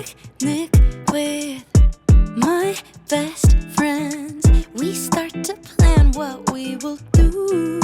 picnic with my best friends. We start to plan what we will do.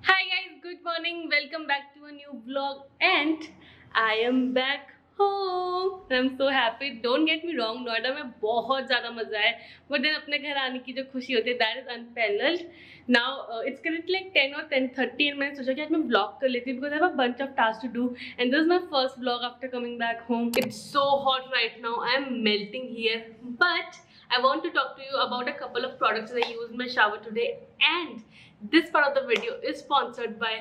Hi guys, good morning. Welcome back to a new vlog and I am back home. I'm so happy. Don't get me wrong, Noida में बहुत ज़्यादा मज़ा है, but then अपने घर आने की जो खुशी होती है that is unparalleled. Now it's currently like 10 or 10:30 and मैंने सोचा कि आज मैं vlog कर लेती हूँ because I have a bunch of tasks to do and this is my first vlog after coming back home. It's so hot right now. I'm melting here, but I want to talk to you about a couple of products that I used in my shower today, and this part of the video is sponsored by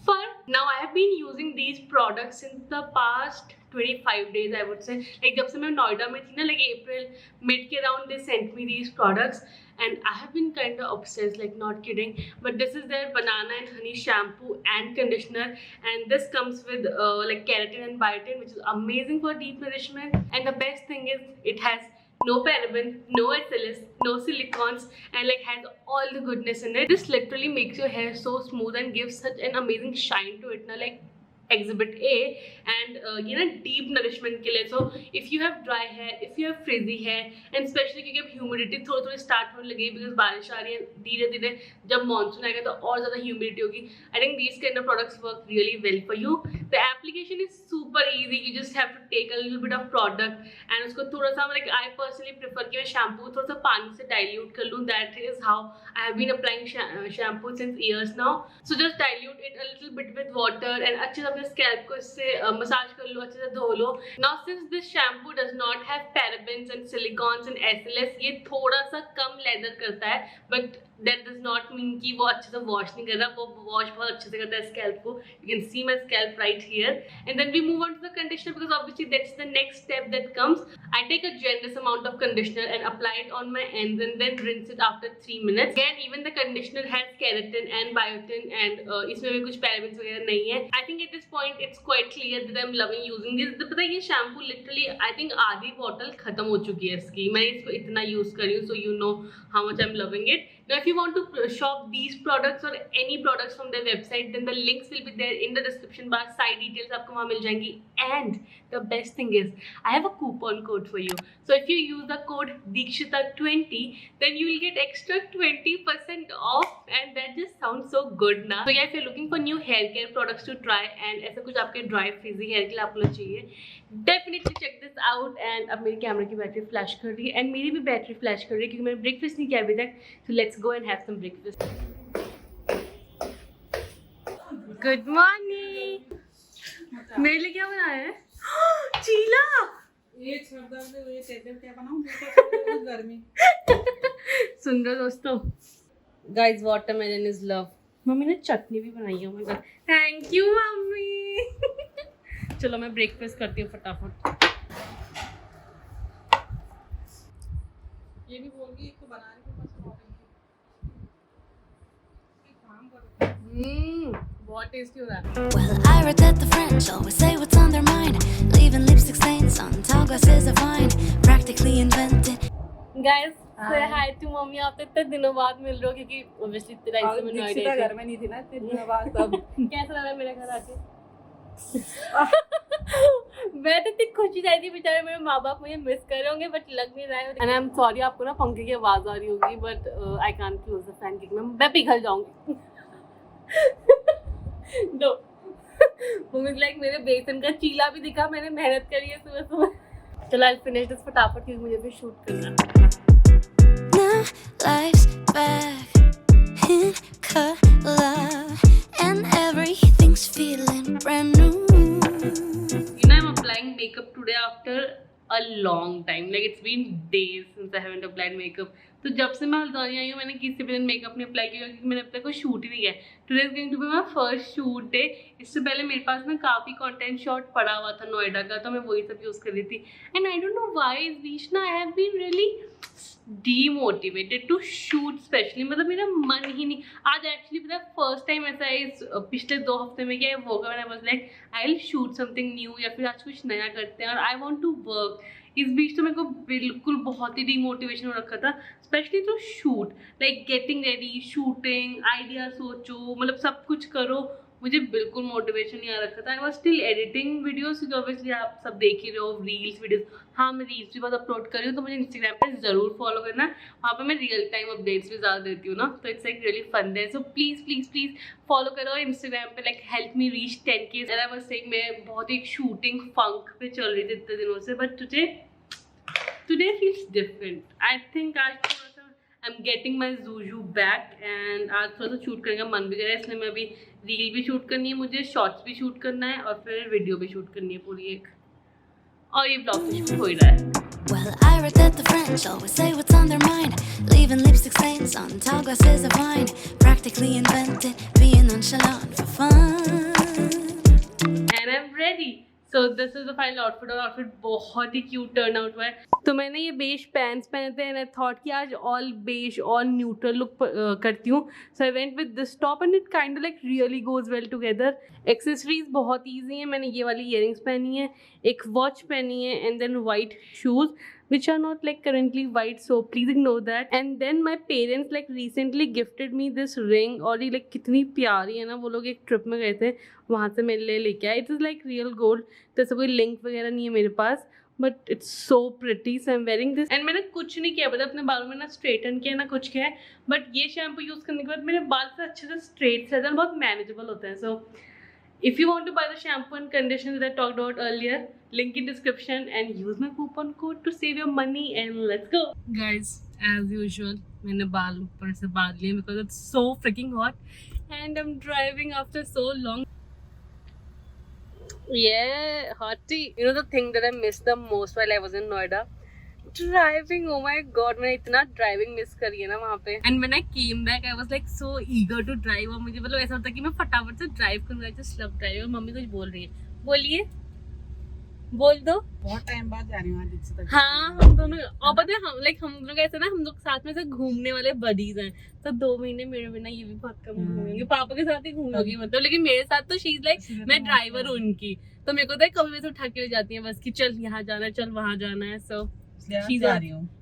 Furr. Now I have been using these products since the past 25 days, I would say. Like जब से मैं नोएडा में थी ना, like April mid के around, they sent me these products and I have been kind of obsessed, like not kidding. But this is their banana and honey shampoo and conditioner, and this comes with like keratin and biotin, which is amazing for deep nourishment. And the best thing is it has no paraben, no SLS, no silicones, and like has all the goodness in it. This literally makes your hair so smooth and gives such an amazing shine to it. Now like exhibit A, and you know, deep nourishment के लिए. So if you have dry hair, if you have frizzy hair, and especially क्योंकि अब humidity थोड़ी start होने लगी because बारिश आ रही है धीरे धीरे, जब monsoon आएगा तो और ज़्यादा humidity होगी. I think these kind of products work really well for you. The application is super easy. You just have to take a little bit of product and उसको थोड़ा सा, like I personally prefer कि मैं shampoo थोड़ा सा पानी से dilute कर लूँ. That is how I have been applying shampoo since years now. So just dilute it a little bit with water and अच्छे से स्कैल्प को इससे मसाज कर लो, अच्छे से धो लो. Now since this shampoo does not have parabens and silicons and SLS, ये थोड़ा सा कम लेदर करता है, but that does not mean कि वो अच्छे से वॉश नहीं कर रहा. वो वॉश बहुत अच्छे से करता है स्कैल्प को. You can see my scalp right here. And then we move on to the conditioner because obviously that's the next step that comes. I take a generous amount of conditioner and apply it on my ends and then rinse it after 3 minutes. Again, even the conditioner has keratin and biotin and इसमें भी कुछ parabens वगैरह नहीं है. I think at this point it's quite clear that I'm loving using this. पता है ये shampoo literally I think आधी bottle खत्म हो चुकी है इसकी. मैं इसको इतना use कर रही हूँ, so you know how much I'm loving it. Now if you want to shop these products or any products from their website, then the links will be there in the description bar. Side details आपको वहाँ मिल जाएंगी. And the best thing is I have a coupon code for you. So if you use the code Dikshita20, then you will get extra 20% off, and that just sounds so good ना. So yeah, if you're looking for new hair care products to try and ऐसा कुछ आपके dry frizzy hair के लिए आपको चाहिए, definitely check this out. And अब मेरी कैमरा की बैटरी फ्लैश कर रही है and मेरी भी बैटरी फ्लैश कर रही है क्योंकि मैंने ब्रेकफास्ट नहीं किया अभी तक. So let's go and have some breakfast. Good morning. मेरे लिए क्या बनाया है? चीला. ये क्या बनाऊं? गर्मी. सुन रहे दोस्तों, guys, watermelon is love. Mummy ने चटनी भी बनाई है. Oh my god, thank you mummy. चलो मैं ब्रेकफास्ट करती हूँ फटाफट. ये भी बोल गई इसको बनाने के पास काम करो. बहुत टेस्टी हो रहा है. Well, I read that the French always say what's on their mind, leaving lipstick stains on tall glasses of wine, practically invented. Guys, say hi to mummy. आप इतने दिनों बाद मिल रहे हो क्योंकि obviously इतने टाइम से मैं नोएडा घर में नहीं थी ना इतने दिनों बाद. तब कैसा लगा मेरे घर आके? मैं तो इतनी खुशी रही थी, बेचारे मेरे माँ बाप मुझे मिस कर रहे होंगे बट लग नहीं रहा है. एंड आई एम सॉरी, आपको ना पंखे की आवाज आ रही होगी but I can't close the fan क्योंकि मैं पिघल जाऊंगी. दो मुझे लाइक मेरे बेसन का चीला भी दिखा. मैंने मेहनत करी है सुबह सुबह. चलो आई फिनिश दिस फटाफट क्योंकि मुझे भी शूट करना है. Now life's back in color and everything's feeling brand new. You know, I'm applying makeup today after a long time. Like it's been days since I haven't applied makeup. तो जब से मैं हल्द्वानी आई हूँ मैंने किसी भी दिन मेकअप नहीं अप्लाई किया क्योंकि मैंने अब तक कोई शूट ही नहीं किया. Today is going to be my first shoot day. इससे पहले मेरे पास ना काफ़ी कंटेंट शॉट पड़ा हुआ था नोएडा का, तो मैं वही सब यूज़ कर रही थी. And I don't know why इस बीच ना I have been really demotivated to shoot specially. मतलब मेरा मन ही नहीं. आज एक्चुअली पता है फर्स्ट टाइम ऐसा है इस पिछले 2 हफ्ते में क्या वो I was like I will shoot something new या फिर आज कुछ नया करते हैं और आई वांट टू वर्क. इस बीच तो मेरे को बिल्कुल बहुत ही डीमोटिवेशन हो रखा था, specially to shoot. Like getting ready, shooting, idea सोचो, मतलब सब कुछ करो, मुझे बिल्कुल मोटिवेशन नहीं आ रखा था। I was still editing videos, क्योंकि ऑब्वियसली आप सब देख ही रहे हो रील्स वीडियोस। हाँ, मैं रील्स भी बहुत अपलोड कर रही हूँ, तो मुझे इंस्टाग्राम पे ज़रूर फॉलो करना। वहाँ पे मैं रियल टाइम अपडेट्स भी ज़्यादा देती हूँ ना, तो it's like really fun there. So please please please follow करो इंस्टाग्राम पे, like help me reach 10K। And I was saying मैं बहुत ही शूटिंग फंक पे चल रही थी इतने दिनों से, but today feels different. I think आज थोड़ा सा I am getting my Juju back, and आज थोड़ा सा शूट करने का मन भी कर रहा है, इसलिए मैं अभी रील भी शूट करनी है, मुझे शॉर्ट्स भी शूट करना है और फिर वीडियो भी शूट करनी है पूरी एक, और ये ब्लॉग भी शूट हो ही रहा है। Well, I read that the French always say what's on their mind, leaving lipstick stains on tall glasses of wine. Practically invented being nonchalant for fun. And I'm ready. So this is the final outfit, और outfit बहुत ही cute turn out हुआ है। तो मैंने ये beige pants पहने थे, and I thought कि आज ऑल बेज और न्यूट्रल लुक करती हूँ। So I went with this top and it kind of like really goes well together. Accessories बहुत ईजी है, मैंने ये वाली ईयरिंग्स पहनी है, एक वॉच पहनी है, and then white shoes which are not like currently white, so please ignore that. And then my parents like recently gifted me this ring, और ये like कितनी प्यारी है ना। वो लोग एक ट्रिप में गए थे, वहाँ से मेरे लिए लेके आए। It is like real gold, तो ऐसा कोई लिंक वगैरह नहीं है मेरे पास, but it's so pretty. So I am wearing this, and मैंने कुछ नहीं किया पता अपने बालों में, ना स्ट्रेटन किया ना कुछ किया है, बट ये शैम्पू यूज़ करने के बाद मेरे बाल से अच्छे से स्ट्रेट रहते हैं, बहुत मैनेजेबल होते हैं। सो if you want to buy the shampoo and conditioner that I talked about earlier, link in description, and use my coupon code to save your money, and let's go. Guys, as usual, मैंने बाल ऊपर से बांध लिए because it's so freaking hot and I'm driving after so long. Yeah, hotty. You know the thing that I missed the most while I was in Noida? Driving. Oh my god, मैंने इतना driving miss करी है ना वहाँ पे। And when I came back, I was like so eager to drive, और मुझे मतलब ऐसा होता है कि मैं फटाफट से ड्राइव करूँगा, just love driving। और मम्मी कुछ बोल रही है, बोलिए, बोल दो। बहुत टाइम बाद जा रही हूँ आज। हाँ, हम दोनों, और पता है हम लोग ऐसे ना, हम लोग साथ में से घूमने वाले बडीज हैं, तो 2 महीने मेरे बिना ये भी बहुत कम घूमेंगे। पापा के साथ ही घूमोगी मतलब, लेकिन मेरे साथ तो शी इज लाइक, मैं ड्राइवर हूँ उनकी, तो मेरे को तो कभी वैसे उठा के ले जाती है बस कि चल यहाँ जाना है, चल वहाँ जाना है। सो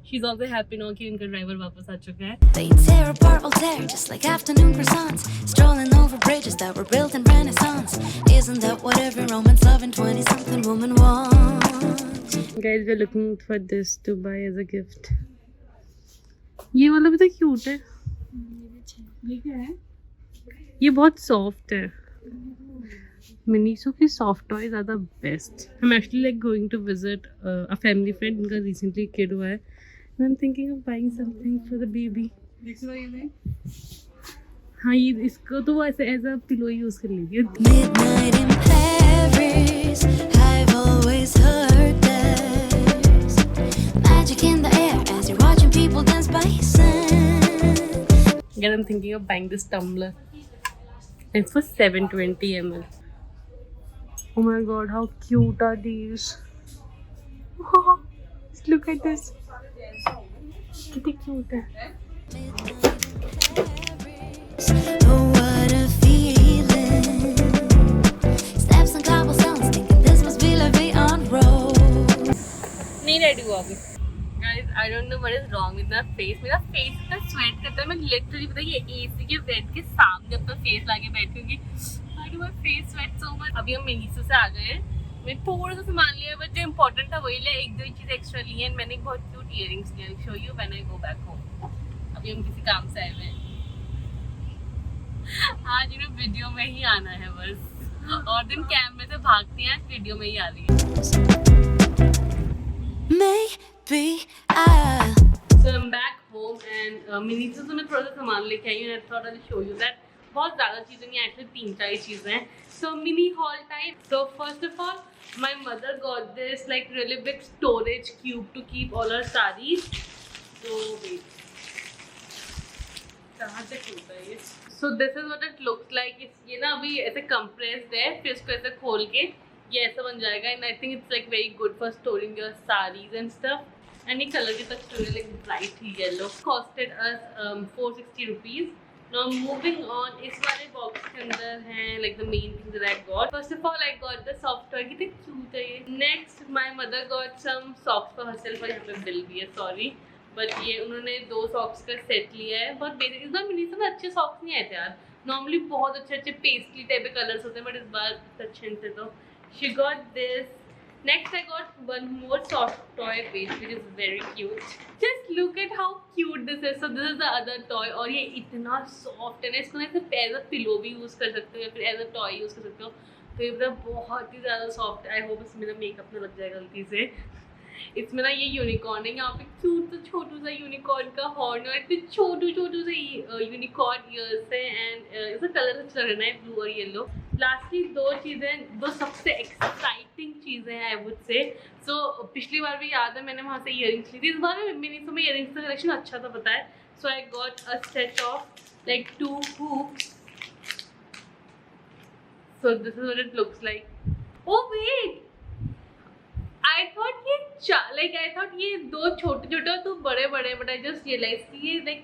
she's also happy now कि उनका ड्राइवर वापस आ चुका है। They tear apart Voltaire just like afternoon croissants, strolling over bridges that were built in Renaissance. Isn't that what every romance loving 20-something woman wants? Guys, we're looking for this to buy as a gift. ये वाला भी तो cute है। ये क्या है? ये बहुत सॉफ्ट है। मिनीसो की soft toys are the best. I am actually like going to visit a family friend, उनका रिसेंटली किड हुआ है, and I am thinking of buying something for the baby. हाँ, ये इसको तो वो ऐसे एज अ पिलो यूज कर लीजिए। Midnight in Paris, I've always heard there's magic in the air as you're watching people dance by sand. Again, I'm thinking of buying this tumbler. It's for 720 ml. Oh my god, how cute are these? Look at this. कितनी cute है। Oh, what a feeling. Steps on cobblestones, thinking this must be La Vie on road. नहीं ready हुआ अभी। Guys, I don't know what is wrong with my face. मेरा face इतना sweat करता है, मैं literally पता है ये AC के वेंट के सामने अपना face लाके बैठी हूँ कि why do my face sweat so much? अभी हम मिनीसो से आ गए हैं, मैं थोड़ा सा सामान लिया, बट जो इम्पोर्टेंट था वही लिया, 1-2 चीज़ एक्स्ट्रा ली है। मैंने एक बहुत क्यूट इयरिंग्स लिया, show you when I go back home. अभी हम किसी काम से आए हुए हैं, आज इन्हें वीडियो में ही आना है बस, और दिन कैमरे से भागती हैं, आज वीडियो में ही आ रही है। Maybe I'll So I'm back home and Miniso से मैं थोड़ा सा सामान लेके आई हूँ, and I thought I'll show you that। बहुत ज़्यादा चीज़ें नहीं, एक्चुअली 3-4 चीज़ें हैं। So mini haul time. So first of all, my mother got this like really big storage cube to keep all her sarees. So wait, कहाँ से खुलता है ये? So this is what it looks like. ये ना अभी ऐसे compressed है, फिर इसको ऐसे खोल के ये ऐसा बन जाएगा, and I think it's like very good for storing your sarees and stuff. And ये color भी तो like bright yellow. Costed us 460 rupees. Now moving on, इस वाले बॉक्स के अंदर हैं like the main things that I got. First of all, I got the soft toy, कितने cute है ये। Next, my mother got some socks for herself, और यहाँ पे बिल भी है, sorry, बट ये उन्होंने 2 सॉक्स का सेट लिया है, बहुत बेसिक। इस बार मिनीसो में अच्छे सॉक्स नहीं आए थे यार, नॉर्मली बहुत अच्छे अच्छे पेस्टली टाइप के कलर्स होते हैं, बट इस बार अच्छे थे तो she got this. Next I got one more soft toy base which is very cute. Just look at how cute this is. So this is the other toy और ये इतना soft है ना, इसको ना ऐसे as a pillow भी use कर सकते हो या फिर as a toy यूज़ कर सकते हो. तो ये मतलब बहुत ही ज़्यादा सॉफ्ट है. आई होप इसमें ना मेकअप ना लग जाए गलती से. इसमें ना ये यूनिकॉर्न है, यहाँ पे क्यूट सा छोटू सा यूनिकॉर्न का हॉर्न और इतने छोटू से यूनिकॉर्न ईयर्स है. एंड इसका कलर अच्छा लग रहा है, ब्लू और येलो. लास्टली दो सबसे एक्साइटिंग चीज़ें हैं आई वुड से. सो पिछली बार भी याद है मैंने वहाँ से इयरिंग्स ली थी. इस बार मिनीसो में इयरिंग्स का कलेक्शन अच्छा था पता है. So I got a set of like 2 hoops. So this is what it looks like. Oh wait, I thought ये दो छोटे और तो बड़े, but I just realized कि ये like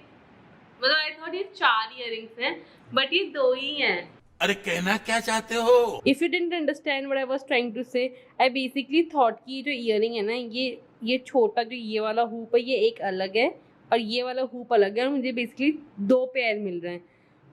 मतलब I thought ये 4 earrings हैं, but ये 2 ही हैं. अरे कहना क्या चाहते हो? If you didn't understand what I was trying to say, I basically thought कि जो earring है ना, ये छोटा जो ये वाला hoop है ये एक अलग है और ये वाला hoop अलग है और मुझे basically 2 पेयर मिल रहे हैं.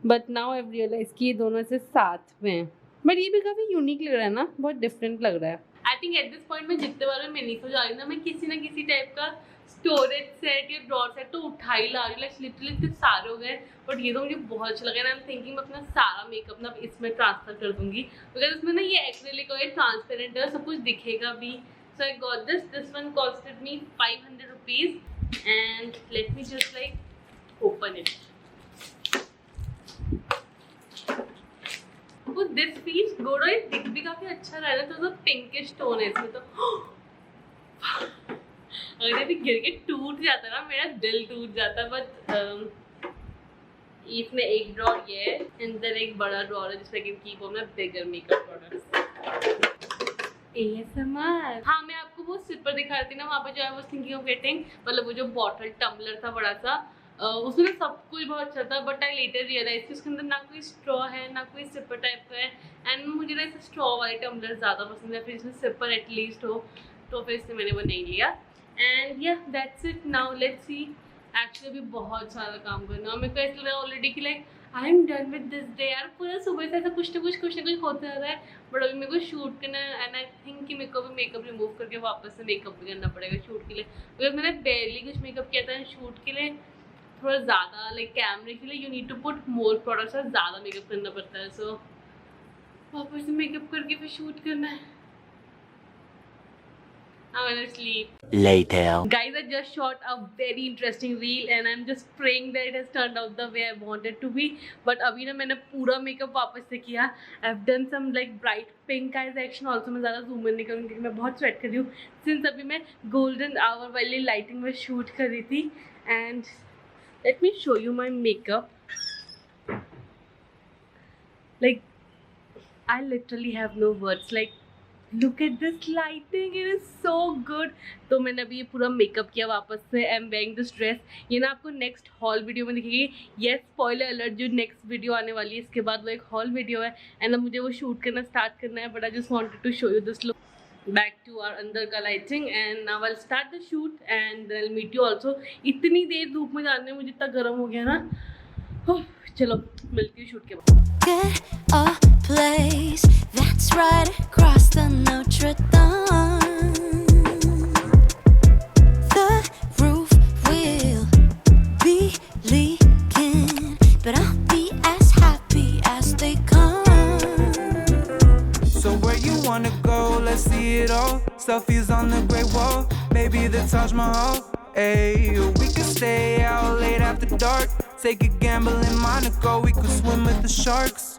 But now I've realized कि ये दोनों से साथ में हैं. बट ये भी काफ़ी यूनिक लग रहा है ना, बहुत डिफरेंट लग रहा है. I think at this point में जितने बार मैं मिनीसो जा रही हूँ ना, मैं किसी ना किसी टाइप का स्टोरेज सेट या ड्रॉर सेट तो उठा ही ला रही हूँ. लाइक लिटरली इतने सारे हो गए, बट ये तो मुझे बहुत अच्छा लगा. आई एम थिंकिंग मैं अपना सारा मेकअप ना इसमें ट्रांसफर कर दूंगी, बिकॉज इसमें ना ये एक्रेलिक और ट्रांसपेरेंट है, सब कुछ दिखेगा भी. So I got this one costed me 500 rupees and let me just like open it. वो दिस फील्स गुड और ये दिख भी काफ़ी अच्छा रहा है. तो पिंकिश टोन है इसमें. तो अगर यदि गिर के टूट जाता ना मेरा दिल टूट जाता. बट इसमें एक ड्रॉर ये है, अंदर एक बड़ा ड्रॉर है जिसमें कि keep on bigger makeup products. ASMR. हाँ, मैं आपको वो सिपर दिखा रही थी ना, वहाँ पे जो है वो थिंकिंग ऑफ गेटिंग, मतलब वो जो बॉटल टम्बलर था बड़ा सा, उसमें सब कुछ बहुत अच्छा था. बट आई लेटर रियलाइज कि उसके अंदर ना कोई स्ट्रॉ है ना कोई सिपर टाइप का है. एंड मुझे ना इसे स्ट्रॉ वाले टम्बलर ज़्यादा पसंद है, फिर इसमें सिपर एटलीस्ट हो, तो फिर इससे मैंने वो नहीं लिया. एंड या that's it. Now let's see. Actually अभी बहुत सारा काम करना. मेरे को ऐसा लगा ऑलरेडी कि like I am done with this day. यार पूरा सुबह से ऐसा कुछ ना कुछ होता रहता है. बट अभी मेरे को शूट करना है एंड आई थिंक कि मेरे को भी मेकअप रिमूव करके वापस से मेकअप भी करना पड़ेगा शूट के लिए, बिकॉज मैंने बेरली कुछ मेकअप किया था शूट के लिए. थोड़ा ज़्यादा लाइक कैमरे के लिए you need to put more products और ज़्यादा मेकअप करना पड़ता है. सो वापस से मेकअप करके फिर शूट करना है. I'm gonna sleep later. Guys, I just shot a very interesting reel and I'm just praying that it has turned out the way I wanted to be. But अभी ना मैंने पूरा मेकअप वापस से किया. I've done some like bright pink eyes action also. मैं ज़्यादा zoom in नहीं करूँगी क्योंकि मैं बहुत sweat कर रही हूँ. Since अभी मैं golden hour वाली lighting में shoot कर रही थी. And let me show you my makeup. Like I literally have no words. Like look at this lighting, it is so good. तो मैंने अभी ये पूरा मेकअप किया वापस से. आई एम वेयरिंग दिस ड्रेस. ये ना आपको नेक्स्ट हॉल वीडियो में दिखेगी. येस, स्पॉइलर अलर्ट, जो नेक्स्ट वीडियो आने वाली है इसके बाद वो एक हॉल वीडियो है. एंड अब मुझे वो शूट करना स्टार्ट करना है. But I just wanted to show you this look. Back to our अंदर का lighting and now I start the shoot and then I will meet you also. इतनी देर धूप में जाने में मुझे इतना गर्म हो गया ना. चलो मिलती हूँ शूट के बाद. Get a place that's right across the Notre Dame. The roof will be leaking, but I'll be as happy as they come. So where you wanna go? Let's see it all. Selfies on the Great Wall, maybe the Taj Mahal. Hey, we could stay out late after dark. Take a gamble in Monaco. We could swim with the sharks.